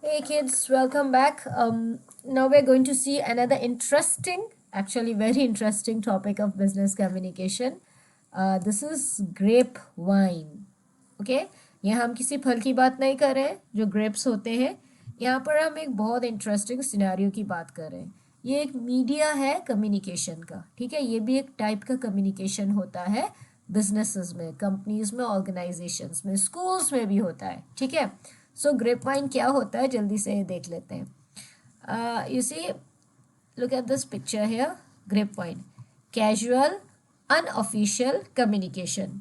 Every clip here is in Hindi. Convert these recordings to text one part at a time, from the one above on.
Hey kids, welcome back. Now we're going to see another interesting, actually very interesting topic of business communication. This is grape wine. Okay, यहाँ हम किसी फल की बात नहीं कर रहे हैं जो ग्रेप्स होते हैं. यहाँ पर हम एक बहुत इंटरेस्टिंग सिनेरियो की बात कर रहे हैं. ये एक मीडिया है कम्युनिकेशन का. ठीक है, ये भी एक टाइप का कम्युनिकेशन होता है बिजनेसेस में, कंपनीज में, ऑर्गेनाइजेशंस में, स्कूल्स में भी होता है. ठीक है, सो ग्रेप वाइन क्या होता है जल्दी से देख लेते हैं. You see, look at this picture here. Grapevine, casual unofficial communication.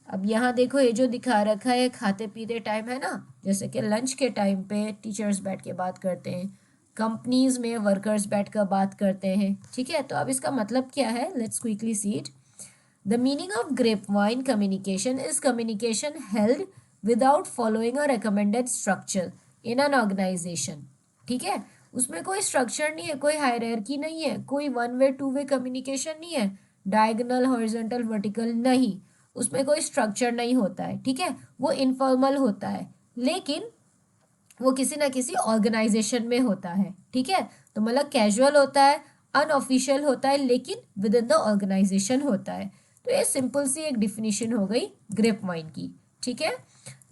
अब यहाँ देखो, ये जो दिखा रखा है खाते पीते टाइम है ना, जैसे कि लंच के टाइम पे टीचर्स बैठ के बात करते हैं, कंपनीज में वर्कर्स बैठ कर बात करते हैं. ठीक है, तो अब इसका मतलब क्या है, let's quickly see it. The meaning of grapevine communication is communication held without following a recommended structure in an organization. ठीक है, उसमें कोई स्ट्रक्चर नहीं है, कोई हायरार्की नहीं है, कोई one way two way communication नहीं है, डायगोनल हॉरिजॉन्टल वर्टिकल नहीं, उसमें कोई स्ट्रक्चर नहीं होता है. ठीक है, वो इनफॉर्मल होता है, लेकिन वो किसी ना किसी ऑर्गेनाइजेशन में होता है. ठीक है, तो मतलब कैजुअल होता है, अनऑफिशियल होता है, लेकिन विद इन द ऑर्गेनाइजेशन होता है. तो ये सिंपल सी एक डिफिनीशन हो गई ग्रेप वाइन की. ठीक है,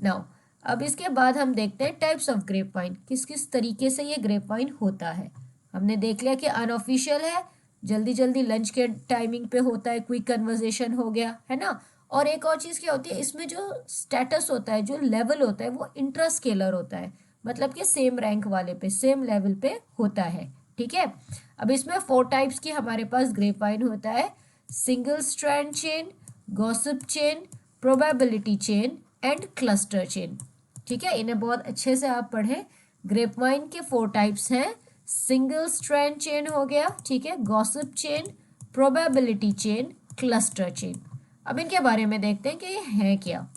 नाउ अब इसके बाद हम देखते हैं टाइप्स ऑफ ग्रेप वाइन, किस किस तरीके से ये ग्रेप वाइन होता है. हमने देख लिया कि अनऑफिशियल है, जल्दी जल्दी लंच के टाइमिंग पे होता है, क्विक कन्वर्जेशन हो गया है ना. और एक और चीज़ क्या होती है, इसमें जो स्टेटस होता है, जो लेवल होता है, वो इंट्रास्केलर होता है, मतलब कि सेम रैंक वाले पे, सेम लेवल पे होता है. ठीक है, अब इसमें 4 टाइप्स की हमारे पास ग्रेप वाइन होता है. Single strand chain, gossip chain, probability chain and cluster chain. ठीक है, इन्हें बहुत अच्छे से आप पढ़ें. ग्रेप वाइन के 4 टाइप्स हैं. सिंगल स्ट्रैंड चेन हो गया, ठीक है, gossip chain, probability chain, cluster chain. अब इनके बारे में देखते हैं कि ये है क्या.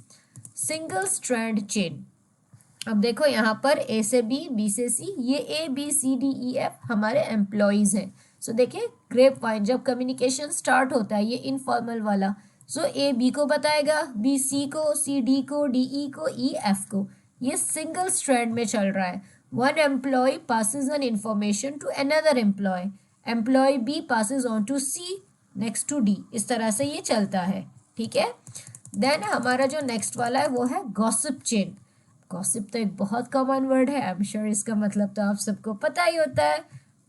सिंगल स्ट्रैंड चेन, अब देखो यहाँ पर ए से बी, बी से सी, ये A B C D E F हमारे एम्प्लॉयज हैं. सो देखिए, ग्रेप वाइन जब कम्युनिकेशन स्टार्ट होता है, ये इनफॉर्मल वाला, सो ए बी को बताएगा, बी सी को, सी डी को, डी ई को, ई एफ को. ये सिंगल स्ट्रैंड में चल रहा है. One employee passes an information to another employee. Employee B passes on to C, next to D. इस तरह से ये चलता है. ठीक है, देन हमारा जो नेक्स्ट वाला है वो है गॉसिप चेन. गॉसिप तो एक बहुत कॉमन वर्ड है, आई एम श्योर इसका मतलब तो आप सबको पता ही होता है,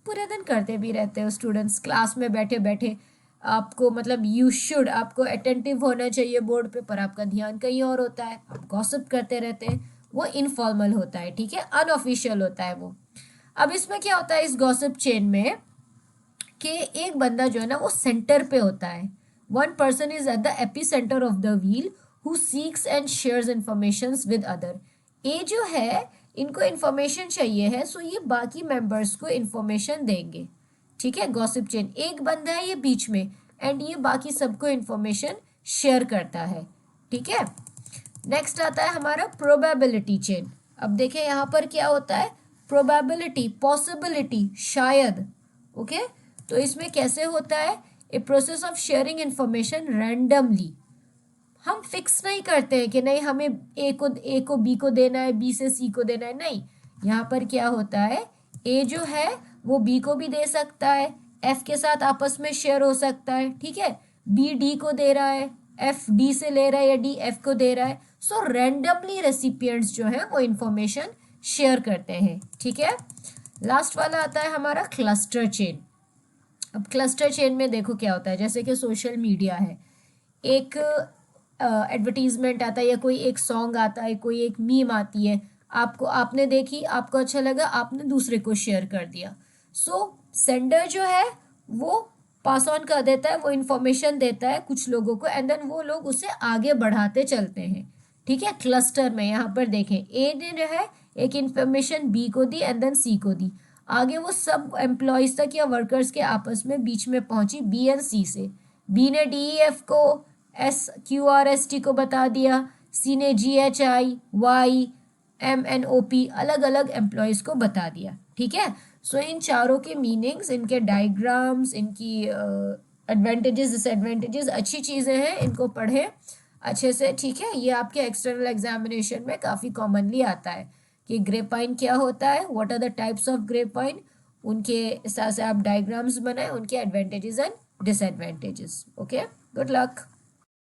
पूरे दिन करते भी रहते हो स्टूडेंट्स क्लास में बैठे बैठे. आपको मतलब यू शुड, आपको अटेंटिव होना चाहिए बोर्ड पे, पर आपका ध्यान कहीं और होता है, आप गॉसिप करते रहते हैं. वो इनफॉर्मल होता है. ठीक है, अनऑफिशियल होता है वो. अब इसमें क्या होता है इस गॉसिप चेन में, कि एक बंदा जो है ना वो सेंटर पे होता है. One person is at the epicentre of the wheel who seeks and shares information with other. ये जो है, इनको इन्फॉर्मेशन चाहिए है, सो ये बाकी मेंबर्स को इन्फॉर्मेशन देंगे. ठीक है, गॉसिप चेन, एक बंदा है ये बीच में, एंड ये बाकी सबको इन्फॉर्मेशन शेयर करता है. ठीक है, नेक्स्ट आता है हमारा प्रोबेबिलिटी चेन. अब देखें यहाँ पर क्या होता है, प्रोबेबिलिटी, पॉसिबिलिटी, शायद. ओके, तो इसमें कैसे होता है, a process of sharing information randomly. हम फिक्स नहीं करते हैं कि नहीं हमें ए को बी को देना है, बी से सी को देना है, नहीं. यहाँ पर क्या होता है, ए जो है वो बी को भी दे सकता है, एफ के साथ आपस में शेयर हो सकता है. ठीक है, बी डी को दे रहा है, एफ डी से ले रहा है, या डी एफ को दे रहा है. सो रैंडमली रेसिपिएंट्स जो है वो इंफॉर्मेशन शेयर करते हैं. ठीक है, लास्ट वाला आता है हमारा क्लस्टर चेन. अब क्लस्टर चेन में देखो क्या होता है, जैसे कि सोशल मीडिया है, एक एडवर्टीजमेंट आता है, या कोई एक सॉन्ग आता है, कोई एक मीम आती है, आपको, आपने देखी, आपको अच्छा लगा, आपने दूसरे को शेयर कर दिया. सो सेंडर जो है वो पास ऑन कर देता है, वो इन्फॉर्मेशन देता है कुछ लोगों को, एंड देन वो लोग उसे आगे बढ़ाते चलते हैं. ठीक है, क्लस्टर में यहाँ पर देखें, ए ने जो है एक इन्फॉर्मेशन बी को दी, एंड देन सी को दी, आगे वो सब एम्प्लॉयज तक या वर्कर्स के आपस में बीच में पहुंची बी एंड सी से. बी ने डी एफ को, S Q R S T को बता दिया, सी ने G H I Y M N O P अलग अलग एम्प्लॉयज को बता दिया. ठीक है, सो इन चारों के मीनिंग्स, इनके डायग्राम्स, इनकी एडवांटेजेस डिसएडवांटेजेस, अच्छी चीज़ें हैं, इनको पढ़ें अच्छे से. ठीक है, ये आपके एक्सटर्नल एग्जामिनेशन में काफ़ी कॉमनली आता है. कि ग्रेप वाइन क्या होता है, what are the types of grapevine, उनके हिसाब से आप डायग्राम्स बनाए, उनके advantages and disadvantages. Okay, good luck.